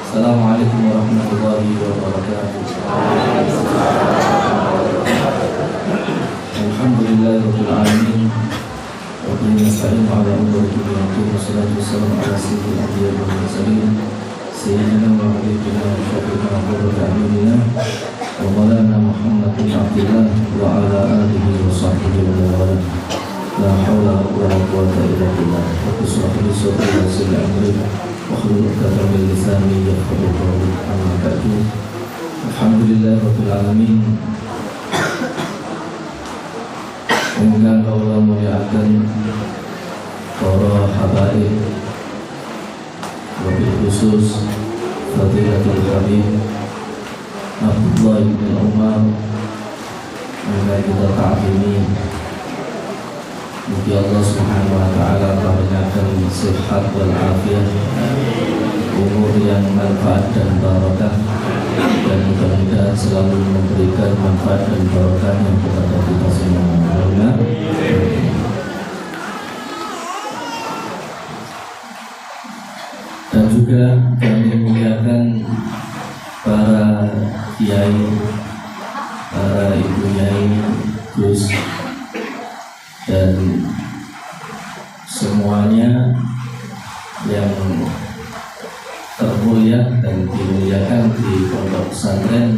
Assalamualaikum warahmatullahi wabarakatuh. Alhamdulillahirabbil alamin. Wa bihi nasta'inu ala umuri dunya wa salatu wassalamu ala sayyidil anbiya'i wal mursalin sayyidina wa habibina wa syafi'ina wa qurrati a'yunina wa maulana Muhammad bin Abdillah wa ala alihi wa sahbihi wa man la haula wa la quwwata illa billah. Rabbi li sadri wa yassir li amri wahlul 'uqdatam min lisani yafqahu qawli. Amma ba'du. Alhamdulillahirabbil alamin. Dengan Allah muliakan para habaib, wabil khusus Fadilatul Habib Abdullah bin Umar yang kita ta'zimi. Mugi Allah Subhanahu wa taala memberikan sehat wal afiat, umur yang manfaat dan barakah, dan mudah-mudahan selalu memberikan manfaat dan barakahnya kepada kita semua. Dan juga kami muliakan para kiai, para ibu kiai, Gus, dan semuanya yang termulia dan dimuliakan di pondok pesantren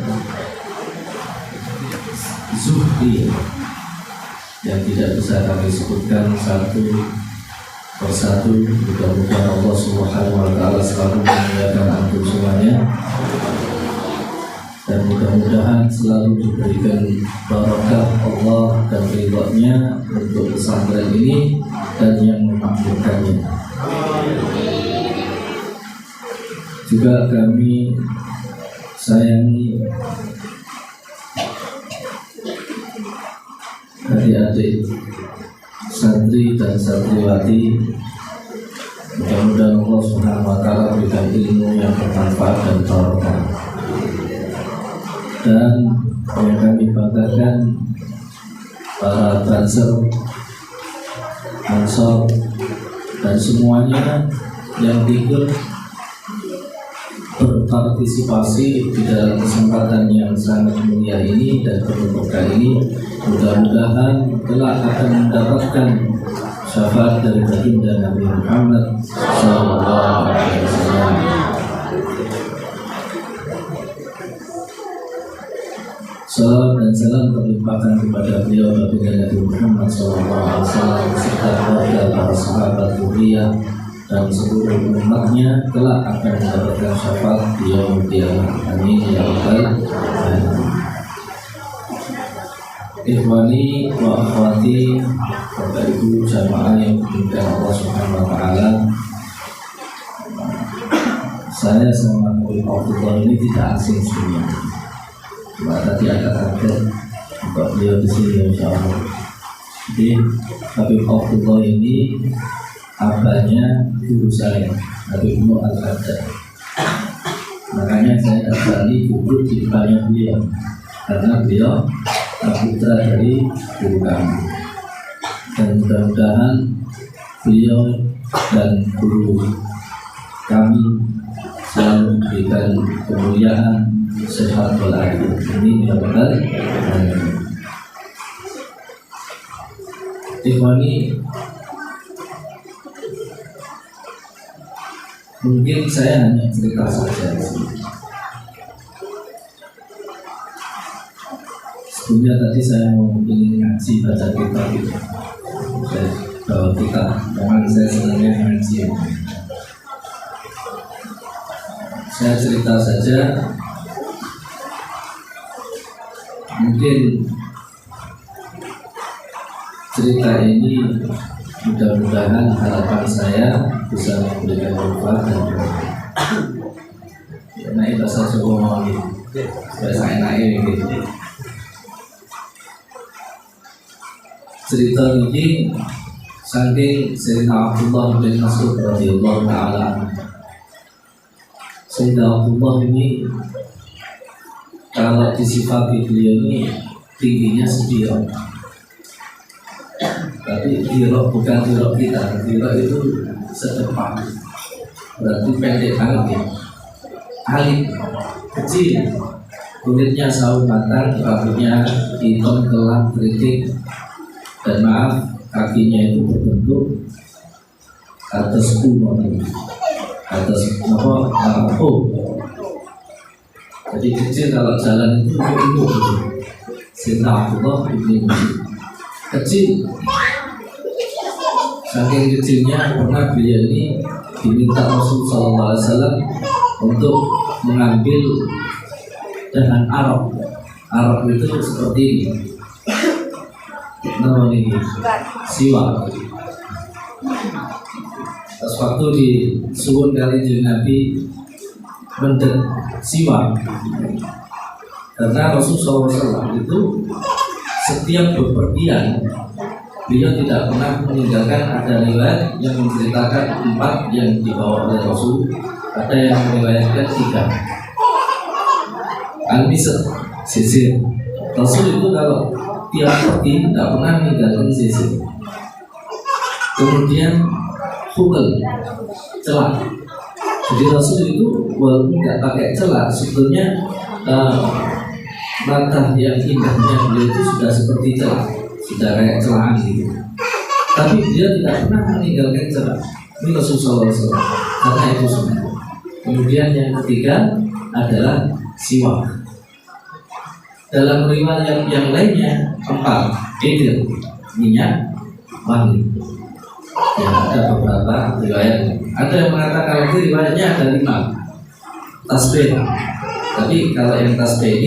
Zuhdi yang tidak bisa kami sebutkan satu persatu. Mudah-mudahan Allah Subhanahu wa taala selalu memuliakan antum semuanya, dan mudah-mudahan selalu diberikan barakah Allah dan ridhonya untuk pesantren ini dan yang memakmurkannya. Juga kami sayangi adik-adik santri dan santriwati. Mudah-mudahan Allah Subhanahu wa taala berikan ilmu yang bermanfaat dan barokah. Dan yang kami banggakan para banser, ansor, dan semuanya yang ikut berpartisipasi di dalam kesempatan yang sangat mulia ini dan berberkah ini. Mudah-mudahan kelak akan mendapatkan syafaat dari baginda Nabi Muhammad SAW. Salam dan salam terlimpahkan kepada beliau baginda Nabi Muhammad SAW serta keluarga, para sahabat, zuriyah, dan seluruh umatnya kelak akan mendapatkan syafaat di yaumul qiyamah. Amin ya rabbal alamin. Ikhwani wa akhwati, Bapak Ibu jamaah yang dimuliakan Allah Subhanahu wa taala. Saya sama Habib Abdullah ini tidak asing sebenarnya. Cuma tadi agak kaget untuk beliau di sini, insyaallah. Jadi Habib Abdullah ini abahnya guru saya, Habib Nur Al-Haddad. Makanya saya kembali duduk di depannya beliau, karena beliau putra dari guru kami. Dan mudah-mudahan beliau dan guru kami selalu memberikan kemuliaan, sehat walafiat. Ini ya benar. Ikhwani, mungkin saya hanya cerita saja di sini. Sebelumnya tadi saya mau ingin ngaji, baca kitab itu. Saya bawa kitab, memang saya senangnya ngaji. Saya cerita saja. Mungkin cerita ini mudah-mudahan harapan saya bisa memberikan manfaat dan naik bahasa Jawa mau gitu, bahasa enaknya gitu. Cerita ini saking Sayyidina Abdullah bin Mas'ud radhiyallahu taala. Sayyidina Abdullah ini kalau disifati beliau ini tingginya sedirok, tapi dirok bukan dirok kita, dirok itu sedepan, berarti pendek banget ya. alit, kecil, kulitnya sawo matang, rambutnya hitam gelap keriting, dan maaf kakinya itu berbentuk atas kuno, atas apa? Jadi kecil kalau jalan itu Sayyidina Abdullah bin kecil, saking kecilnya pernah beliau ini diminta Rasulullah SAW untuk mengambil dengan Arab. Arab itu seperti ini, namanya ini siwak. Pas waktu di suwun kali Nabi mendet siwak, karena Rasulullah SAW itu setiap bepergian beliau tidak pernah meninggalkan. Ada riwayat yang menceritakan 4 yang dibawa oleh Rasul, ada yang meriwayatkan 3. Al-Misr, sisir. Rasul itu kalau tiap pergi tidak pernah meninggalkan sisir. Kemudian hukul, celah. Jadi Rasul itu walaupun tidak pakai celah, sebetulnya mata yang indahnya beliau itu sudah seperti celah, sudah kayak celahan gitu. Tapi dia tidak pernah meninggalkan celah. Ini Rasulullah SAW, karena itu semua. Kemudian yang ketiga adalah siwak. Dalam riwayat yang lainnya 4, edir, minyak wangi. Ya, ada beberapa riwayat. Ada yang mengatakan itu riwayatnya ada 5, tasbih. Tapi kalau yang tasbih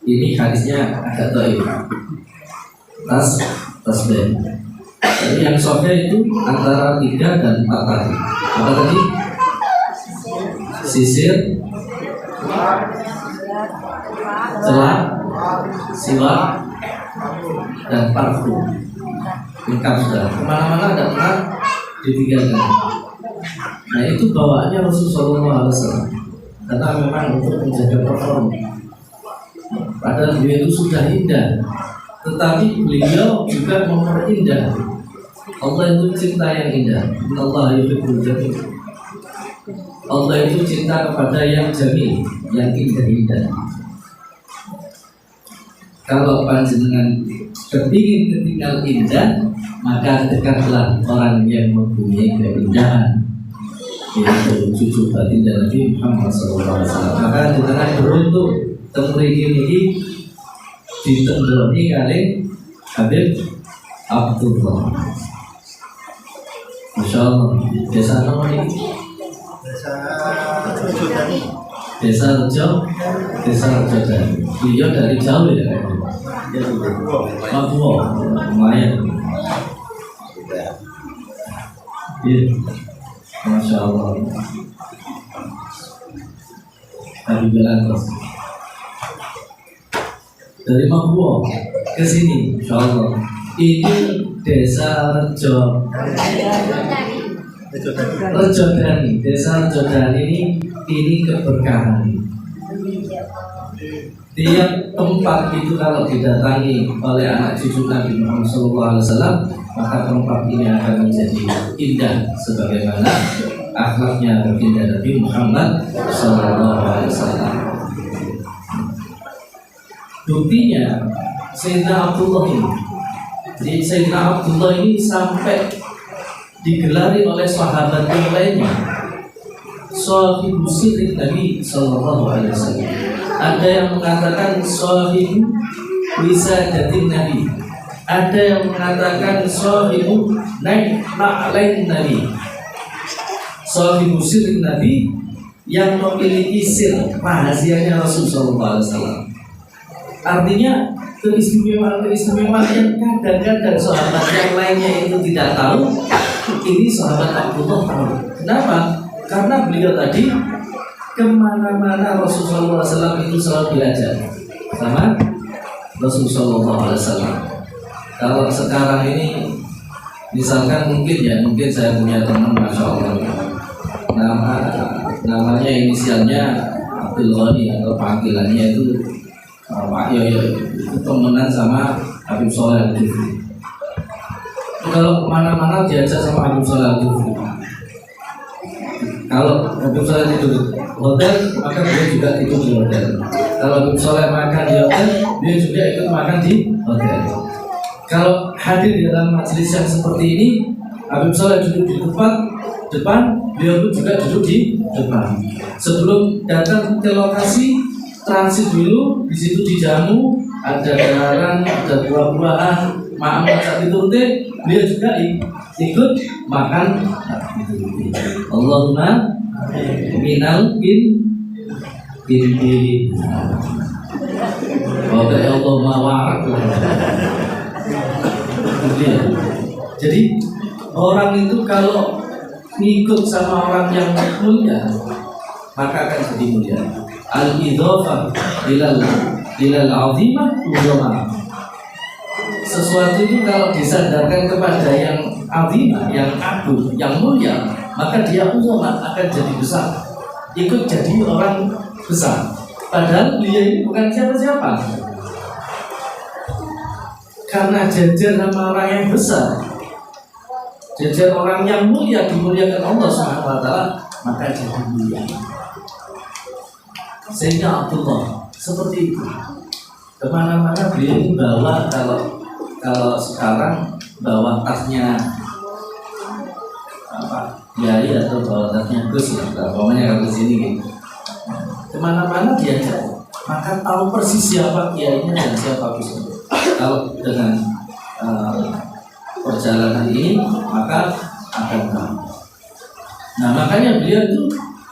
ini hadisnya agak dhaif. Tasbih. Jadi yang sahih itu antara 3 dan 4 tadi. Apa tadi? Sisir, celah, siwak, dan parfum. Lengkap sudah. Kemana-mana tidak pernah ditinggalkan. Nah itu bawaannya Rasulullah SAW. Karena memang untuk menjaga performa. Padahal beliau itu sudah indah, tetapi beliau juga memperindah. Allah itu cinta yang indah. Allah yuhibbul jamil. Allah itu cinta kepada yang jamil, yang indah-indah. Kalau panjenengan kepingin ketinggal indah, maka dekatlah orang yang mempunyai keindahan, yaitu cucu baginda Nabi Muhammad SAW. Maka jenengan beruntung temriki ini ditendoni kali Habib Abdullah. Masya Allah. Desa apa ini? Desa Rejo Dani. Beliau dari jauh ya. Papua, lumayan. Iya, Masya Allah. Habib Atas dari Papua ke sini, Insya Allah. Ini Desa Rejo Dani. Desa Rejo Dani ini keberkahan. Tiap tempat itu kalau didatangi oleh anak cucu Nabi Muhammad SAW, maka tempat ini akan menjadi indah sebagaimana akhlaknya baginda Nabi Muhammad SAW. Buktinya Sayyidina Abdullah ini, jadi Sayyidina Abdullah ini sampai digelari oleh sahabat yang lainnya Sahibu Sirri Nabi SAW. Ada yang mengatakan Sahibu Wisadatin Nabi, ada yang mengatakan Sahibu Na'lain Nabi, Sahibu Sirri Nabi, yang memiliki sir rahasianya Rasulullah SAW. Artinya keistimewaan yang kadang-kadang sahabat yang lainnya itu tidak tahu, ini sahabat Abdullah tahu. Kenapa? Karena beliau tadi kemana-mana Rasulullah SAW itu selalu diajak sama Rasulullah SAW. Kalau sekarang ini misalkan mungkin saya punya teman Masya Allah, namanya inisialnya Abdul Ghani atau panggilannya itu Pak Yoyo, itu temenan sama Habib Soleh Al-Jufri. Kalau kemana-mana diajak sama Habib Soleh Al-Jufri. Kalau Habib Soleh tidur di hotel, maka dia juga tidur di hotel. Kalau Habib Soleh makan di hotel, dia juga ikut makan di hotel. Kalau hadir di dalam majelis yang seperti ini, Habib Soleh duduk di depan, beliau pun juga duduk di depan. Sebelum datang ke lokasi, transit dulu, di situ dijamu, ada garam, ada buah-buahan, makan saat itu beliau juga ikut makan. Allahumma minal binti. Oke, Allah mawar. Jadi orang itu kalau ngikut sama orang yang mulia, maka akan jadi mulia. Al-idhofah ilal azimah ulama. Sesuatu itu kalau disandarkan kepada yang azimah, yang agung, yang mulia, maka dia ulama akan jadi besar, ikut jadi orang besar. Padahal dia ini bukan siapa-siapa, karena jajar sama orang yang besar, jajar orang yang mulia, dimuliakan Allah SWT, maka jadi mulia. Sehingga Abdullah seperti itu, kemana-mana beliau bawa, kalau sekarang bawa tasnya apa, kiai atau bawa tasnya Gus ya, pokoknya kalau sini gitu, kemana-mana dia jauh, maka tahu persis siapa kiainya dan siapa Gusnya. Kalau dengan perjalanan ini, maka akan tahu. Nah, makanya beliau itu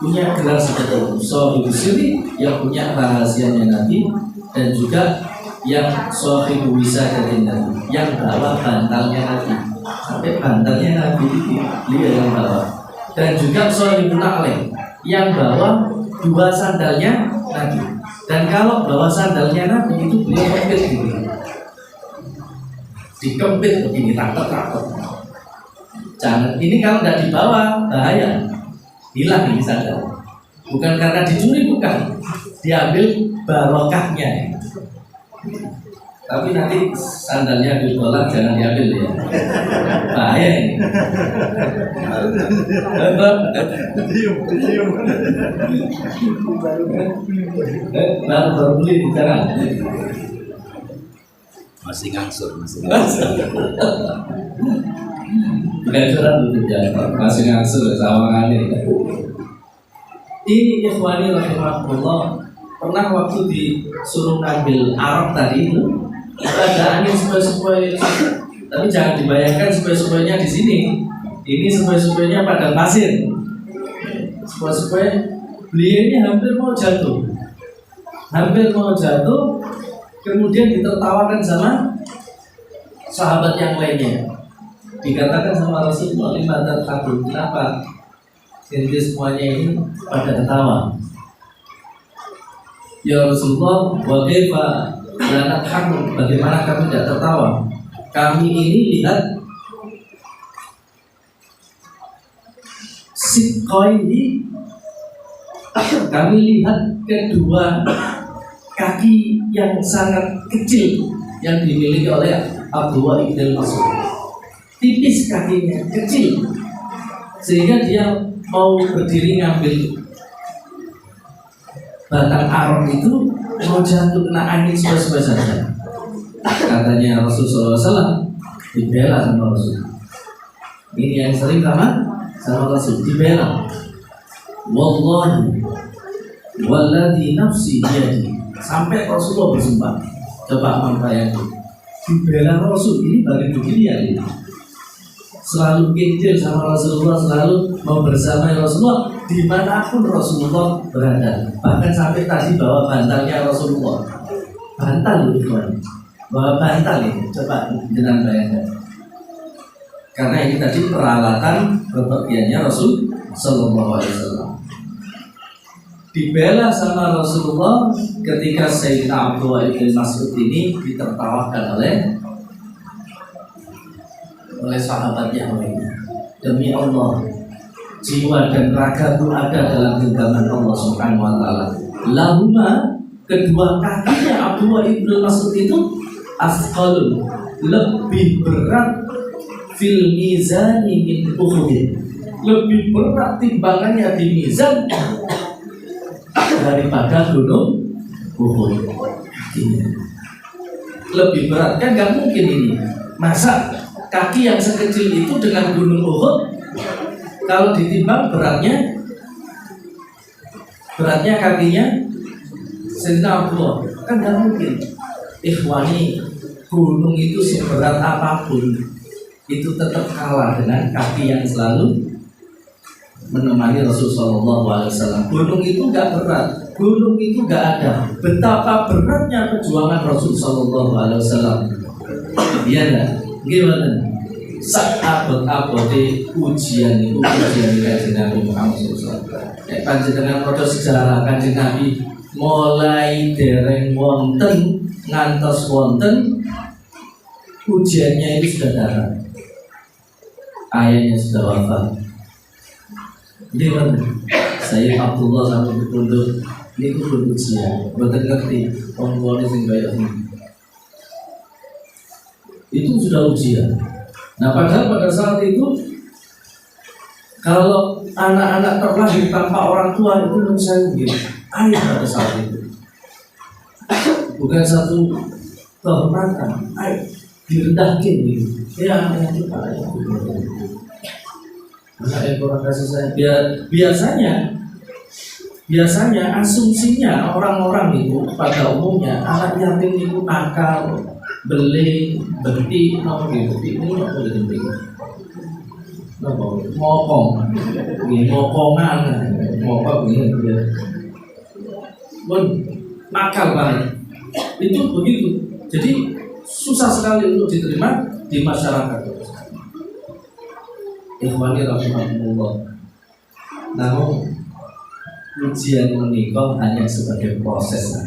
punya gelar seperti itu, Sohibul Sirri, yang punya rahasianya Nabi, dan juga yang Sohibul Wisadatin Nabi, yang bawa bantalnya Nabi, sampai bantalnya Nabi itu beliau yang bawa. Dan juga Sohibul Na'lain, yang bawa dua sandalnya Nabi. Dan kalau bawa sandalnya Nabi itu beliau kempit gitu, dikempit begini, takut. Jangan, ini kalau tidak dibawa bahaya, hilang ini sandal. Bukan karena dicuri, bukan, diambil barokahnya. Tapi nanti sandalnya ditolak, jangan diambil ya, bahaya ini. Baru beli jangan. Masih ngangsur. Bukan surat itu ya, masih ngangsur sama ini. Ini ikhwani rahimahullah, pernah waktu disuruh ngambil Arab tadi itu, ada angin sepoi-sepoi, tapi jangan dibayangkan sepoi-sepoinya di sini. Ini sepoi-sepoinya pada pasir. Sepoi-sepoi beliau ini hampir mau jatuh, kemudian ditertawakan sama sahabat yang lainnya. Dikatakan sama Rasulullah, lima terkagum, kenapa ini semuanya ini pada ketawa? Ya Rasulullah, wa kaifa la nadhaku, bagaimana kami tidak tertawa? Kami ini lihat sikoi, kami lihat kedua kaki yang sangat kecil yang dimiliki oleh Abdullah ibn Mas'ud. Tipis kakinya, kecil, sehingga dia mau berdiri ngambil batang arok itu, mau jatuh kena angin sebas-bas saja. Katanya Rasulullah SAW, dibela sama Rasul. Ini yang sering sama Rasul, dibela. Wallahi walladhi nafsi biyadi, sampai Rasulullah bersumpah. Coba membayangkan, dibela Rasul, ini bagi begini ya ini. Selalu kecil sama Rasulullah, selalu mau bersama Rasulullah dimanapun Rasulullah berada. Bahkan sampai tadi bawa bantalnya Rasulullah, bantal itu, bawa bantal ini. Coba jangan bayangkan, karena ini tadi peralatan bepergiannya Rasul Sallallahu Alaihi Wasallam. Dibela sama Rasulullah ketika Sayyidina Abdullah ibn Mas'ud ini ditertawakan oleh sahabat yang lainnya. Demi Allah, jiwa dan raga itu ada dalam genggaman Allah Subhanahu wa Ta'ala. Lahuma, kedua kakinya Abdullah ibn Mas'ud itu asqalun, lebih berat fil mizani min Uhud, lebih berat timbangannya di mizan daripada gunung Uhud. Lebih berat kan nggak mungkin ini. Masa kaki yang sekecil itu dengan gunung Uhud kalau ditimbang beratnya kakinya Sayyidina Abdullah kan nggak mungkin. Ikhwani, gunung itu seberat apapun itu tetap kalah dengan kaki yang selalu menemani Rasulullah SAW. Gunung itu nggak berat, gunung itu nggak ada. Betapa beratnya perjuangan Rasulullah SAW. Iya nggak? Gimana? Saat abad-abad ujian itu ujian Kanjeng Nabi Muhammad SAW. Panjenengan pada sejarah Kanjeng Nabi mulai dereng wonten ngantos wonten ujiannya itu sudah datang. Ayahnya sudah wafat. Gimana? Saya Abdullah sampai berpunduk ini pun ujian. Betul ngerti orang sing baik ini. Itu sudah ujian. Nah padahal pada saat itu kalau anak-anak terlahir tanpa orang tua itu menurut saya begini, ayah pada saat itu bukan satu kehormatan, ayah direndahkan gitu. Ya anak itu ayah. Anak yang kurang kasih sayang. Biasanya asumsinya orang-orang itu pada umumnya anak yatim itu nakal, beling, betik, ini nggak boleh betik. Ngopong, ngopongan, ngopong ini, nakal banget. Itu begitu. Jadi susah sekali untuk diterima di masyarakat. Ikhwani rahimahumullah. Namun ujian menikah hanya sebagai proses.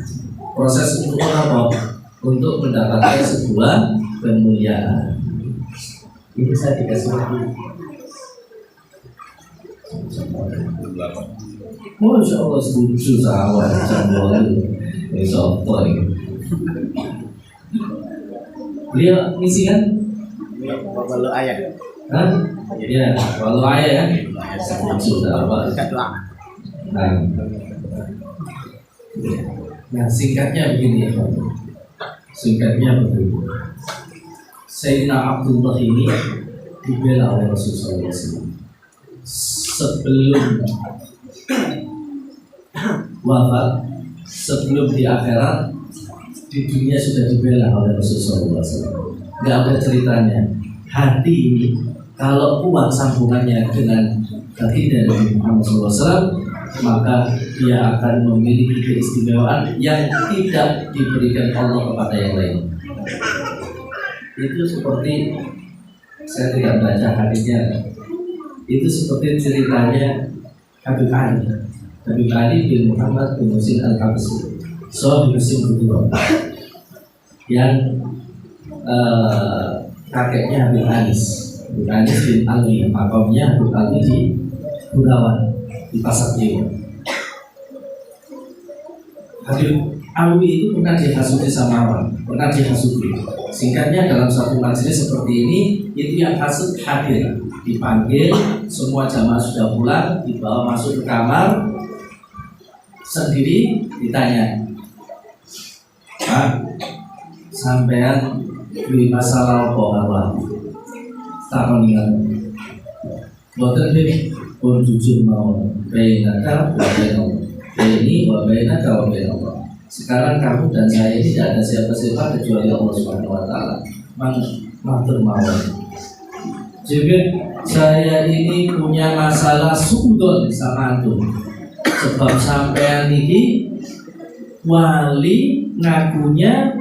Proses untuk apa? Untuk mendapatkan sebuah kemuliaan. Ini saya dikasih waktu. Masya Allah setuju sawah jambol ini soto ini. Beliau ngisi kan? Walau ayah. Hah? Ya, walau ayah ya. Setuju sawah. Nah, singkatnya begini ya, singkatnya begini. Sayyidina Abdullah ini dibela oleh Rasulullah SAW. Sebelum wafat, sebelum di akhirat, di dunia sudah dibela oleh Rasulullah SAW. Gak ada ceritanya. Hati ini kalau kuat sambungannya dengan baginda Nabi Muhammad SAW, maka dia akan memiliki keistimewaan yang tidak diberikan Allah kepada yang lain. Itu seperti, saya tidak baca hadisnya, itu seperti ceritanya Habib Ali bin Muhammad bin Husain Al-Habsyi, Sohib Muslim kedua, yang kakeknya Habib Anis bin Ali, makamnya Habib Ali di Burawan, di Pasar Dewa. Habib Alwi itu pernah dihasuti sama orang, pernah dihasuti. Singkatnya dalam satu majelis seperti ini, itu yang hasut hadir, dipanggil, semua jamaah sudah pulang, dibawa masuk ke kamar, sendiri ditanya, Pak, sampean beli masalah apa? Tak mengingat. Boten ini pun jujur mau bainaka wa bainallah. Ini wa bainaka wa bainallah. Sekarang kamu dan saya ini tidak ada siapa-siapa kecuali Allah Subhanahu wa taala. Matur mawon. Jadi saya ini punya masalah sudon sama antum. Sebab sampean ini wali ngakunya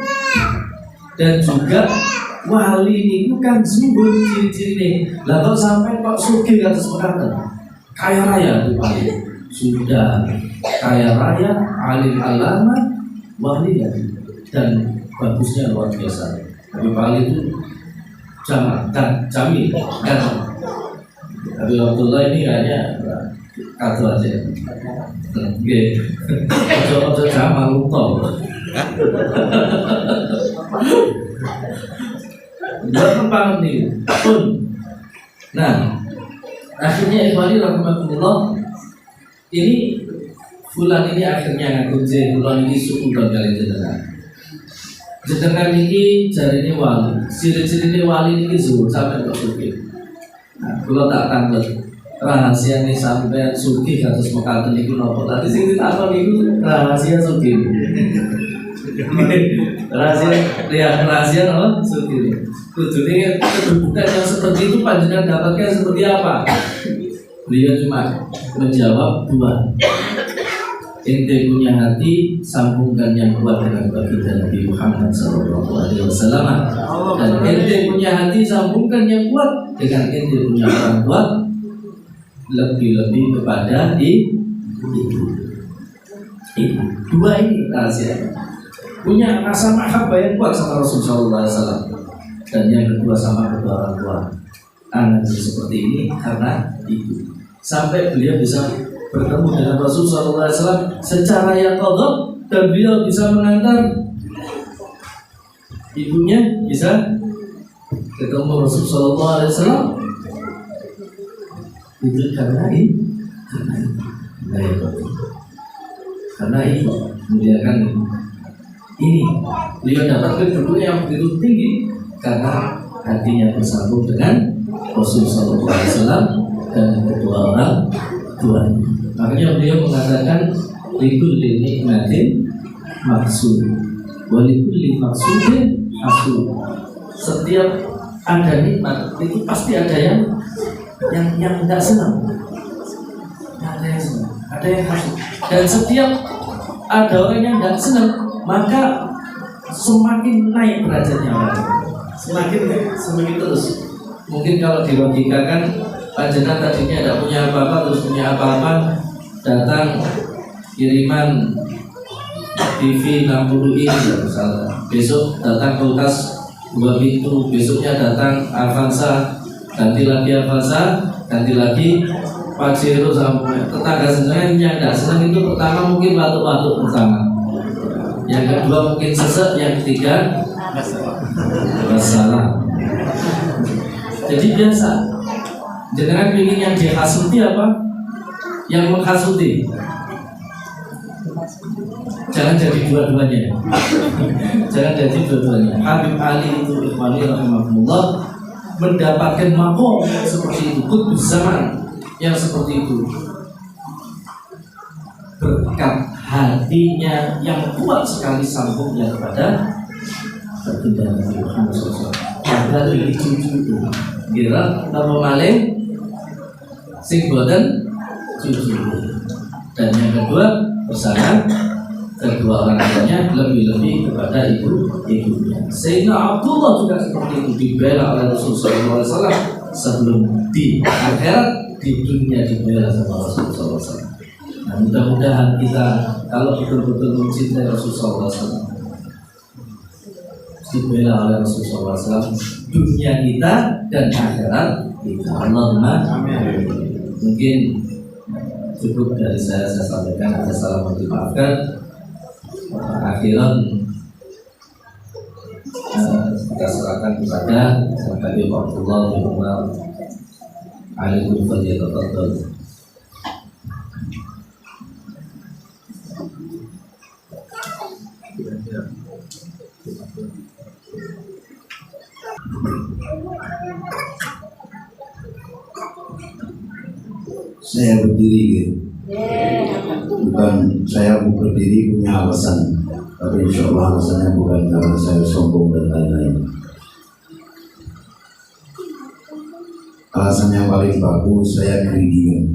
dan juga wali ini kan zuhud ciri-ciri. Lah kok sampai kok sugih atas perkara kaya raya tuh wali. Sudah kaya raya, alim alama, wali ya. Dan bagusnya luar biasa. Tapi wali itu jamak dan jamil dan Habib Abdullah ini kayaknya kartu aja. Oke. Ojo jamal lupa. Berapa banget nih pun. Nah, Akhirnya ikhwani rahimakumullah, ini fulan ini akhirnya ngaku fulan ini suku kali jenengan. Jenengan ini jarine wali, ciri-cirine wali ini zuhud sampai kok sugih. Nah, kalau tak tanglet rahasia nih sampai sugih kados mekaten niku napa? Tadi sing ditakon niku rahasia sugih. rahasia apa? Sugih. Tujuannya kedudukan yang seperti itu panjenengan dapatkan seperti apa? Beliau cuma menjawab dua. Ente punya hati, sambungkan yang kuat dengan baginda Nabi Muhammad SAW. Dan ente punya hati, sambungkan yang kuat dengan ente punya orang kuat, lebih-lebih kepada ibu. Dua ini rahasia. Punya rasa mahabbah yang kuat sama Rasulullah SAW. Dan yang kedua sama kedua orang tua. Anak seperti ini karena ibu. Sampai beliau bisa bertemu dengan Rasulullah SAW secara yang qadha, dan beliau bisa mengantar ibunya bisa ketemu Rasulullah SAW. Itu karena ini, karena itu memuliakan ini. Beliau dapat kedudukan yang begitu tinggi karena hatinya bersambung dengan Rasulullah SAW dan kedua orang tuanya. Makanya beliau mengatakan likulli nikmatin maksud, walikulli maksudin hasul. Setiap ada nikmat itu pasti ada yang tidak senang, ada yang senang, ada yang hasil. Dan setiap ada orang yang tidak senang, maka semakin naik derajatnya orang, semakin terus. Mungkin kalau dilogikakan, panjenengan tadinya tidak punya apa-apa, terus punya apa-apa, datang kiriman TV 60 inch misalnya, besok datang kulkas 2 pintu, besoknya datang Avanza, ganti lagi Avanza, ganti lagi Pajero, sampai tetangga sendiri yang tidak senang itu pertama mungkin batuk-batuk pertama, yang kedua mungkin sesek, yang ketiga masalah. Jadi biasa. Jangan ingin yang dihasuti apa? Yang menghasuti. Jangan jadi dua-duanya. Jangan jadi dua-duanya. Habib Ali itu ikhwani rahimahullah mendapatkan makom seperti itu, kutub zaman yang seperti itu, berkat hatinya yang kuat sekali sambungnya kepada baginda Nabi Muhammad SAW. Ada di cucu itu, kira nama maling sing boten cucu. Dan yang kedua bersama kedua orang tuanya lebih-lebih kepada ibunya. Sehingga Abdullah juga seperti itu dibela oleh Rasulullah SAW sebelum di akhirat, di dunia dibela sama Rasulullah SAW. Nah, mudah-mudahan kita kalau betul-betul mencintai Rasulullah SAW, dibela oleh Rasulullah SAW, dunia kita dan akhirat kita. Allahumma amin. Mungkin cukup dari saya sampaikan, ada salah mohon dimaafkan. Akhiran kita serahkan kepada Habib Abdullah bin Umar alaikum fadhilatatul. Saya berdiri gitu. Bukan saya berdiri punya alasan, tapi insya Allah alasannya bukan karena saya sombong dan lain-lain. Alasan yang paling bagus, saya greedy.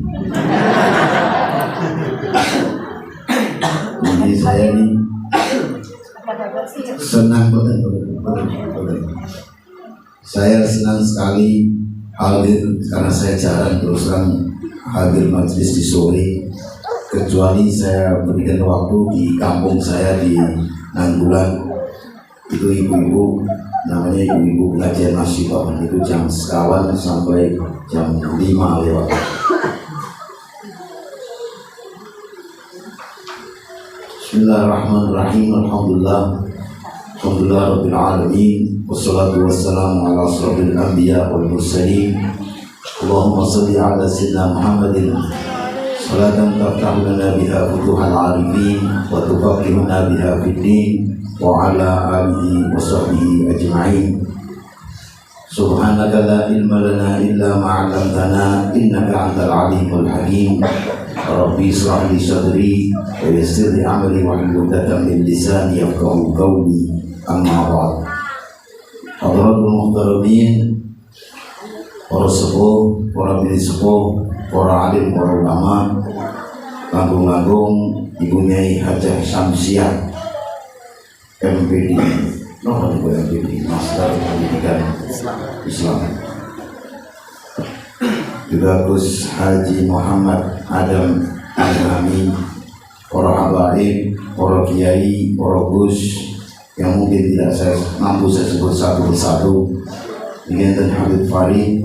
Jadi saya ini senang betul. Saya senang sekali hadir karena saya jarang terus terang hadir majelis di sore, kecuali saya berikan waktu di kampung saya di Nanggulan. Itu ibu-ibu, namanya ibu-ibu pengajian nasyidah, itu jam sekawan sampai jam 5 lewat. Bismillahirrahmanirrahim. Alhamdulillah rabbil alamin, wassalatu wassalamu ala asrofil anbiya wal mursalin Allahumma salli ala sayyidina Muhammadin salatan taftahu lana biha futuhal arifin wa tuqaddimuna biha fid din wa ala alihi wa sahbihi ajma'in. Subhanaka la ilma lana illa ma 'allamtana innaka antal alimul hakim. Rabbi israh li sadri wa yassir li amri wa hlul 'uqdatam min lisani yafqahu qawli. Amma ba'd. Hadratul muhtaramin, para sepuh, para bini sepuh, para alim, para ulama, langgung-langgung Ibu Nyai Hajah Syamsiah MPD, MPD, Master Pendidikan Islam, juga Gus Haji Muhammad Adam Azrami, para habaib, para kiai, para gus yang mungkin tidak saya mampu saya sebut satu persatu. Dengan Habib Farid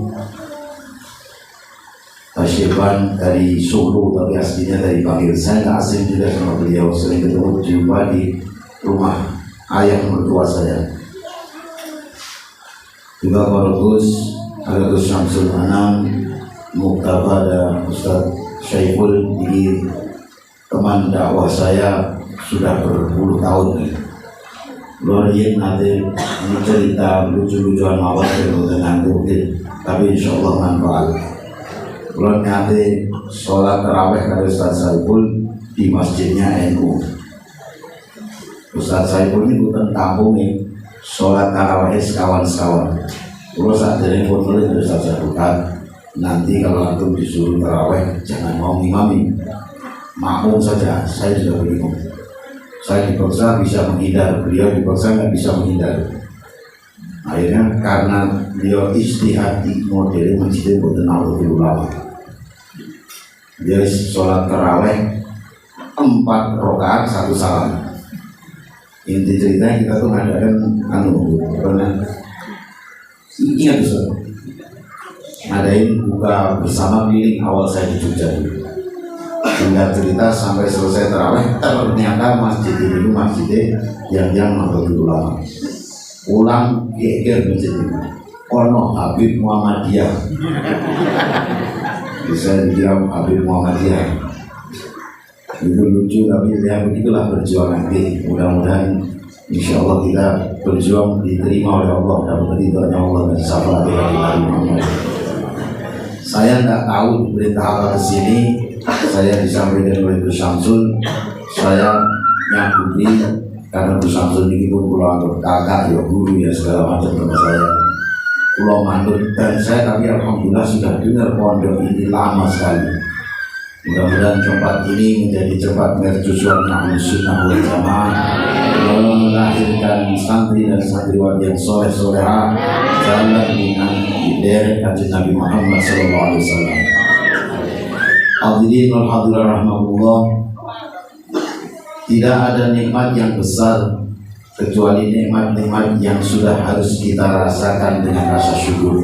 Tasyiban dari Solo, tapi aslinya dari Bangil. Saya nggak asing juga sama beliau, sering ketemu jumpa di rumah ayah mertua saya. Juga para Gus, ada Gus Syamsul Anam, Muktaba, dan Ustaz Syaiful. Ini teman dakwah saya sudah berpuluh tahun. Luar biasa nanti ini cerita lucu-lucuan mawar dengan mungkin, tapi insya Allah manfaat. Luar nanti sholat taraweh dari Ustaz Saiful di masjidnya NU. Ustaz Saiful ini bukan kampung nih, sholat taraweh sekawan-sekawan. Kalau saat dari pun mulai dari Ustaz Saiful, nanti kalau antum disuruh taraweh jangan mau ngimami, makmum saja. Saya juga bingung. Saya dipaksa bisa menghindar, beliau dipaksa nggak bisa menghindar. Akhirnya karena beliau istihad di model masjid buatan Nahdlatul Ulama, dia sholat taraweh 4 rakaat 1 salam. Inti ceritanya kita tuh ngadakan pernah ingat tuh, ngadain buka bersama keliling awal saya di Jogja dulu. Hingga cerita sampai selesai taraweh, ternyata masjid ini masjidnya yang Nahdlatul Ulama. Pulang geger masjid ini, ono Habib Muhammadiyah. Bisa dibilang Habib Muhammadiyah. Itu lucu, tapi ya begitulah perjuangan kita. Mudah-mudahan insya Allah kita berjuang diterima oleh Allah, dapat ridhonya Allah dan syafaat Nabi Muhammad. Saya tidak tahu berita apa kesini. Saya disampaikan oleh Gus Syamsul, saya nyakuti karena Gus Syamsul ini pun pulau anggap kakak, ya guru, ya segala macam sama saya. Pulau manut dan saya, tapi alhamdulillah sudah dengar pondok ini lama sekali. Mudah-mudahan tempat ini menjadi tempat mercusuar Ahlus Sunnah wal Jamaah, melahirkan santri dan santriwati yang soleh-soleha, jalan dengan derek kanjeng Nabi Muhammad SAW. Hadirin wal hadirat rahmatullah, tidak ada nikmat yang besar kecuali nikmat-nikmat yang sudah harus kita rasakan dengan rasa syukur.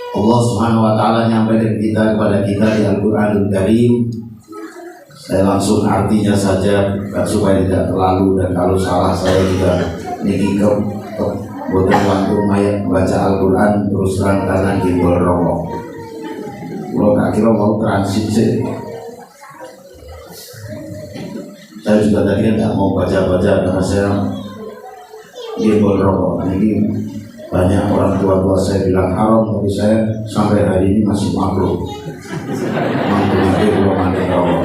Allah Subhanahu wa taala nyampaikan kepada kita di Al-Qur'anul Karim. Saya langsung artinya saja supaya tidak terlalu, dan kalau salah saya juga niki boten waktu baca Al-Qur'an terus terang karena gembol rokok. Kalau tak kira mau transit sih. Saya juga tadi tidak mau baca-baca karena saya gembol rokok. Ini banyak orang tua saya bilang haram, tapi saya sampai hari ini masih makruh. Makruh rokok.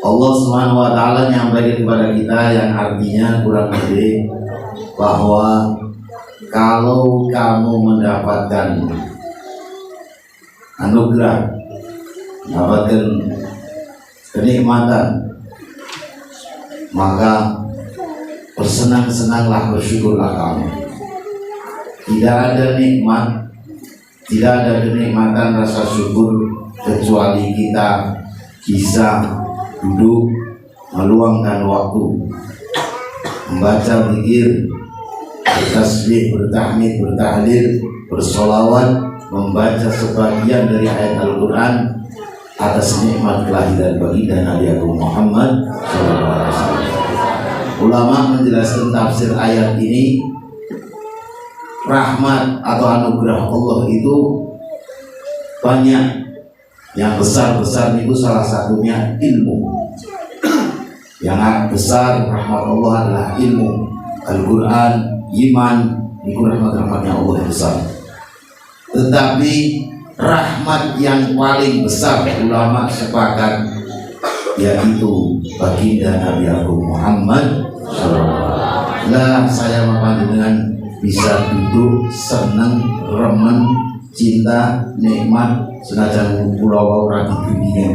Allah Subhanahu wa taala nyampaikan kepada kita yang artinya kurang lebih bahwa kalau kamu mendapatkan anugerah, mendapatkan kenikmatan, maka bersenang-senanglah, bersyukurlah kamu. Tidak ada nikmat, tidak ada kenikmatan rasa syukur kecuali kita bisa duduk meluangkan waktu membaca zikir, bertasbih, bertahmid, bertahlil, bersolawat, membaca sebagian dari ayat Al-Quran atas nikmat kelahiran baginda Nabi Agung Muhammad SAW. Ulama menjelaskan tafsir ayat ini rahmat atau anugerah Allah itu banyak. Yang besar-besar itu salah satunya ilmu. Yang besar rahmat Allah adalah ilmu. Al-Quran, iman, itu rahmat-rahmatnya Allah yang besar. Tetapi rahmat yang paling besar ulama sepakat yaitu baginda Nabi Agung Muhammad SAW. Lah saya dengan bisa duduk seneng, remen, cinta, nikmat senajan pulau ora di dunia.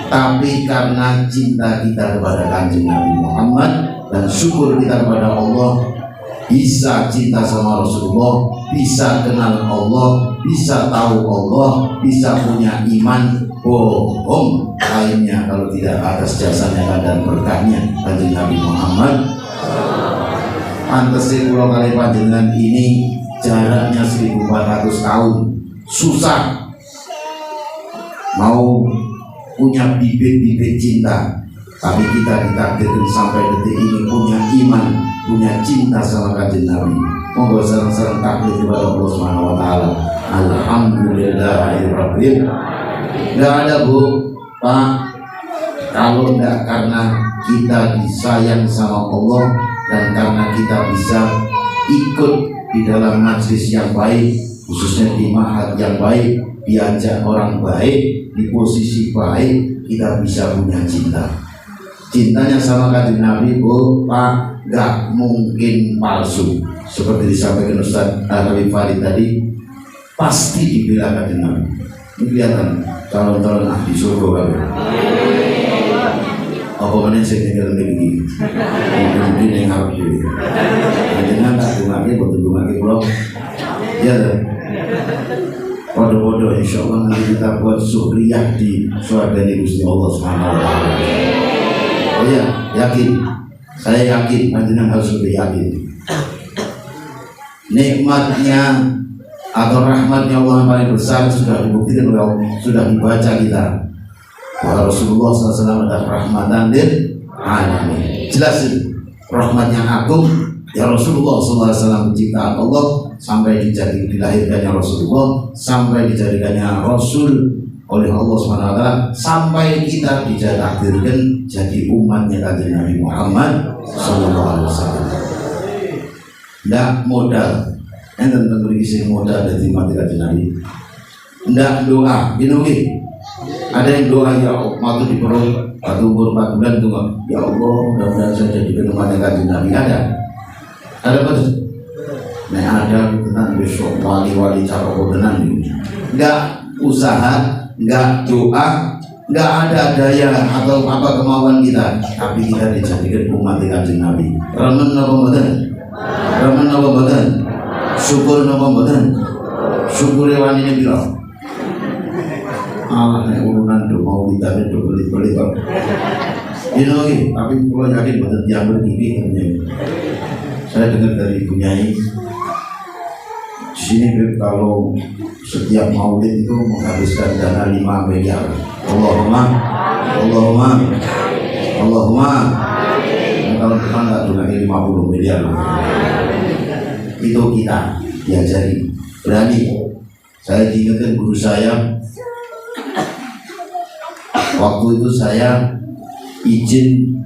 Tapi karena cinta kita kepada Kanjeng Nabi Muhammad dan syukur kita kepada Allah, bisa cinta sama Rasulullah, bisa kenal Allah, bisa tahu Allah, bisa punya iman, bohong lainnya kalau tidak atas jasanya dan berkahnya Kanjeng Nabi Muhammad. Pantesin pulau kali panjenengan ini jaraknya 1400 tahun, susah mau punya bibit-bibit cinta, tapi kita ditakdirkan sampai detik ini punya iman, punya cinta sama Kanjeng Nabi. Monggo sareng-sareng takbir kepada Allah Subhanahu wa taala. Alhamdulillahirabbil alamin. Enggak ada Bu, Pak, kalau enggak karena kita disayang sama Allah dan karena kita bisa ikut di dalam majlis yang baik, khususnya di ma'had yang baik, diajak orang baik, di posisi baik, kita bisa punya cinta. Cintanya sama Kanjeng Nabi, Bu, Pak, gak mungkin palsu. Seperti disampaikan Ustaz Habib Farid tadi, pasti dibela Kanjeng Nabi. Ini kelihatan calon-calon ahli surga kan? Apa mana saya tinggal begini? Mungkin yang harus diri. Jangan tak dungaki, betul dungaki belum? Ya, bodoh-bodoh insya Allah nanti kita buat suhriyah di surga di Gusti Allah Subhanahu wa taala. Oh iya, yakin. Saya yakin, panjenengan harus lebih yakin. Nikmatnya atau rahmatnya Allah yang paling besar sudah dibuktikan oleh Allah, sudah dibaca kita. Bahwa Rasulullah SAW adalah rahmatan lil alamin. Jelas itu. Rahmatnya agung. Ya Rasulullah SAW penciptaan Allah sampai dilahirkannya Rasulullah, sampai dijadikannya Rasul oleh Allah SWT, sampai kita ditakdirkan jadi umatnya Kanjeng Nabi Muhammad SAW. Ndak modal, enten beri isi modal dari mati Kanjeng Nabi. Ndak doa, binungi. Ada yang doa ya Allah di perut, atau umur 4 bulan doa, ya Allah mudah-mudahan saya jadi umatnya Kanjeng Nabi. Ada apa? Nah ada tentang besok wali-wali cara kodenan ini. Nggak usaha, nggak doa, nggak ada daya atau apa kemauan kita, tapi kita dijadikan umat Kanjeng Nabi. Remen apa mboten? Remen apa mboten? Syukur apa mboten? Syukur wanine pira? Allah nek urunan do mau ditane do beli-beli kok. Ini tapi kalau yakin mboten yang bergigi. Saya dengar dari Ibu Nyai di sini kalau setiap maulid itu menghabiskan dana 5 miliar. Allahumma tahun depan nggak donasi 50 miliar. Itu kita diajari berani. Saya diingatkan guru saya waktu itu saya izin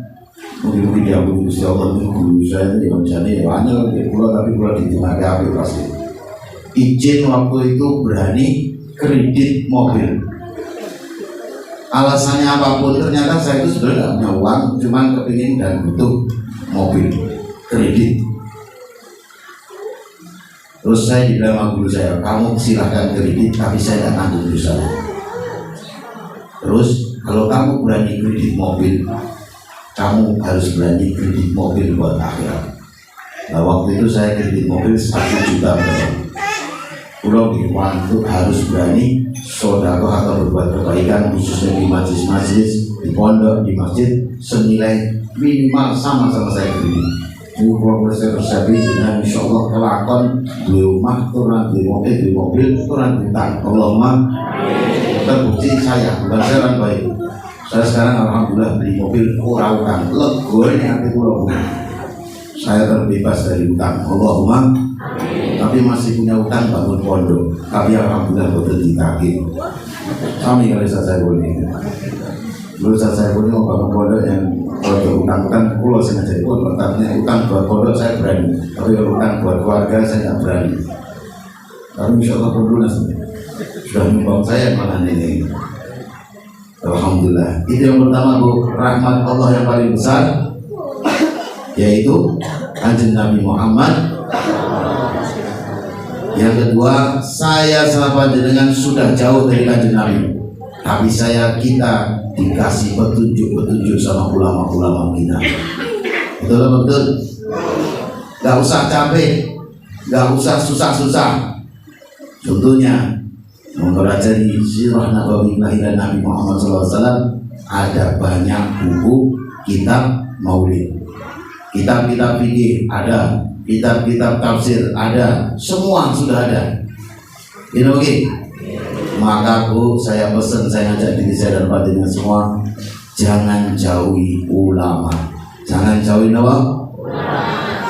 mungkin dia belum Gusti Allah itu guru saya itu yang jadi banyak tapi pulau di tengah HP pasti izin waktu itu berani kredit mobil. Alasannya apapun ternyata saya itu sebenarnya nggak punya uang, cuman kepingin dan butuh mobil kredit. Terus saya dibilang sama guru saya, kamu silahkan kredit tapi saya tidak tanggung dosa. Terus kalau kamu berani kredit mobil, kamu harus berani kredit mobil buat akhirat. Nah waktu itu saya kredit mobil 1 juta. Pulau itu harus berani sodako atau berbuat kebaikan khususnya di majlis-majlis, di pondok, di masjid senilai minimal sama saya kredit. Kalau saya tersabi dengan insya Allah kelakon di rumah, turun di mobil, turun di hutang. Allahumma terbukti saya bukan saya orang baik. Saya sekarang alhamdulillah beli mobil kurang utang, lego ini hati pulau. Saya terbebas dari utang. Allahumma Tapi masih punya utang bangun pondok. Tapi alhamdulillah betul dikaki. Kami kalau saya boleh. Dulu saya boleh mau bangun pondok yang kalau utang-utang pulau sengaja itu tetapnya utang buat pondok saya berani. Tapi kalau utang buat keluarga saya tidak berani. Tapi insya Allah pondok sudah nyumbang saya malah ini. Alhamdulillah. Itu yang pertama Bu, rahmat Allah yang paling besar, yaitu Kanjeng Nabi Muhammad. Yang kedua, saya sama panjenengan sudah jauh dari Kanjeng Nabi, tapi kita dikasih petunjuk sama ulama-ulama kita. Betul? Gak usah capek, gak usah susah-susah. Contohnya mempelajari sirah nabawi kelahiran Nabi Muhammad SAW, ada banyak buku kitab maulid, kitab-kitab fikih ada, kitab-kitab tafsir ada, semua sudah ada. Ini oke. Maka Bu, saya pesan, saya ngajak diri saya dan batinnya semua, jangan jauhi ulama. Jangan jauhi apa?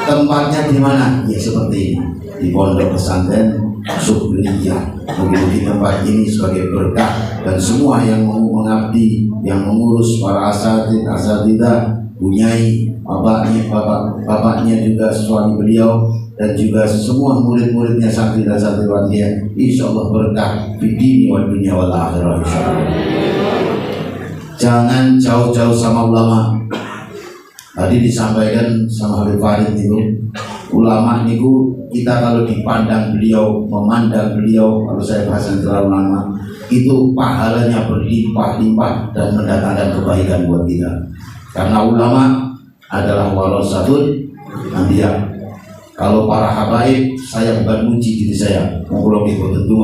Tempatnya di mana? Ya seperti ini, di pondok pesantren Subriyah. Mungkin tempat ini sebagai berkah, dan semua yang mau mengabdi, yang mengurus para asatidzah, punyai bapaknya juga suami beliau, dan juga semua murid-muridnya, santri dan santriwatinya, insya Allah berkah di dini wal dunya wal akhirah, insya Allah. Jangan jauh-jauh sama ulama. Tadi disampaikan sama Habib Farid itu, ulama niku kita kalau dipandang beliau, memandang beliau, kalau saya bahas yang terlalu lama, itu pahalanya berlimpah-limpah dan mendatangkan kebaikan buat kita. Karena ulama adalah warasatul anbiya. Kalau para habaib, saya bukan muji diri saya, monggo niku tentu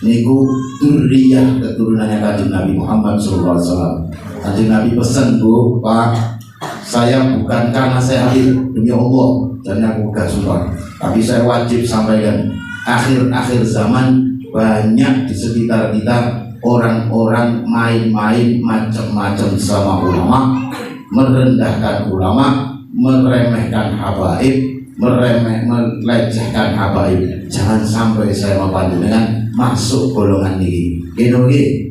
niku dzurriyyah keturunannya Kanjeng Nabi Muhammad SAW. Kanjeng Nabi pesan, Bu, Pak, saya bukan karena saya hadir, demi Allah, dan aku gak sumpah, tapi saya wajib sampaikan, akhir-akhir zaman banyak di sekitar kita orang-orang main-main macam-macam sama ulama, merendahkan ulama, meremehkan habaib, melecehkan habaib. Jangan sampai saya dengan masuk golongan ini. Gini,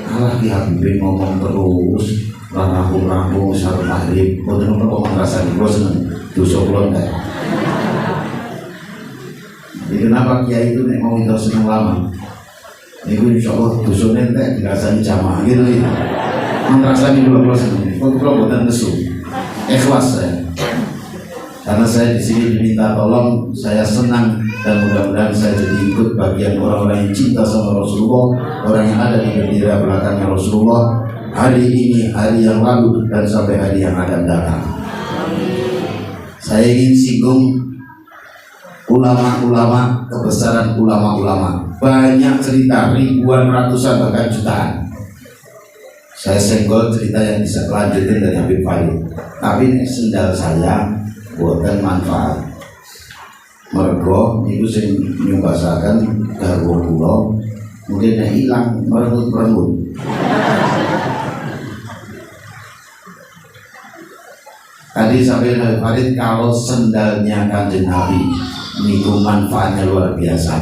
Allah di Habibin ngomong terus, rangkung syarat maghrib, boten kok ngrasani kula seneng dosa kula enggak. Jadi kenapa kiai itu nek mau itu seneng lama? Niku insyaallah dosane entek dirasani jamaah gitu ya. Ngrasani kula seneng. Kok kula boten nesu. Ikhlas saya. Karena saya di sini diminta tolong, saya senang dan mudah-mudahan saya jadi ikut bagian orang-orang yang cinta sama Rasulullah, orang yang ada di bendera belakangnya Rasulullah. Hari ini, hari yang lalu, dan sampai hari yang akan datang. Saya ingin singgung ulama-ulama, kebesaran ulama-ulama. Banyak cerita, ribuan, ratusan, bahkan jutaan. Saya senggol cerita yang bisa kelanjutin dari Habib Farid. Tapi sendal saya buatan manfaat. Mergo itu sing nyumbasaken garwa kula mungkin hilang merengut-merengut. Tadi sampai Habib Farid, kalau sendalnya Kanjeng Nabi niku manfaatnya luar biasa.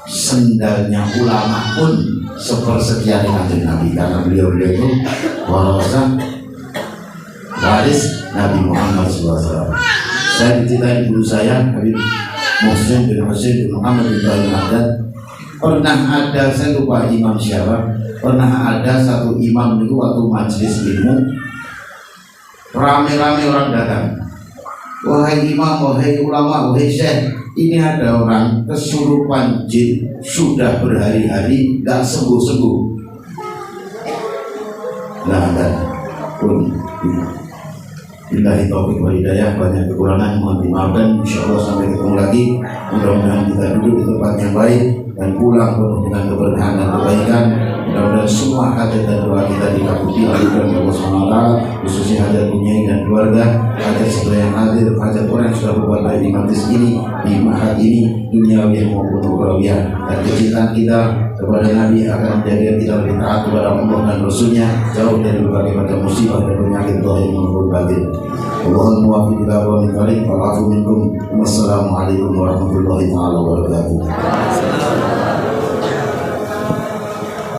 Sendalnya ulama pun sepersekian Kanjeng Nabi, karena beliau itu waris Nabi Muhammad SAW. Saya diceritain guru saya Habib Muhsin bin Muhammad bin Ibrahim Haddad. Pernah ada, saya lupa imam siapa, pernah ada satu imam itu waktu majelis ilmu, rame-rame orang datang. Wahai imam, wahai ulama, wahai syekh, ini ada orang kesurupan jin sudah berhari-hari gak sembuh-sembuh. Nah, dan pun billahi taufiq wal hidayah, banyak kekurangan mohon dimaafkan. Insyaallah sampai ketemu lagi. Mudah-mudahan kita duduk di tempat yang baik dan pulang penuh dengan keberkahan dan kebaikan. Mudah-mudahan semoga semua hajat dan doa kita dikabuti oleh Allah SWT, khususnya hajat dunia dan keluarga, hajat segala yang hadir, hajat orang yang sudah berbuat baik di majlis ini, di mahad ini, duniawi maupun ukhrawiyah, dan kecintaan kita kepada Nabi akan menjadikan kita lebih taat kepada Allah dan Rasulnya, jauh dari berbagai macam musibah dan penyakit zahir maupun batin. Allahumma muwaffiq ila aqwamit thoriq wal 'afu minkum. Wassalamualaikum warahmatullahi wabarakatuh.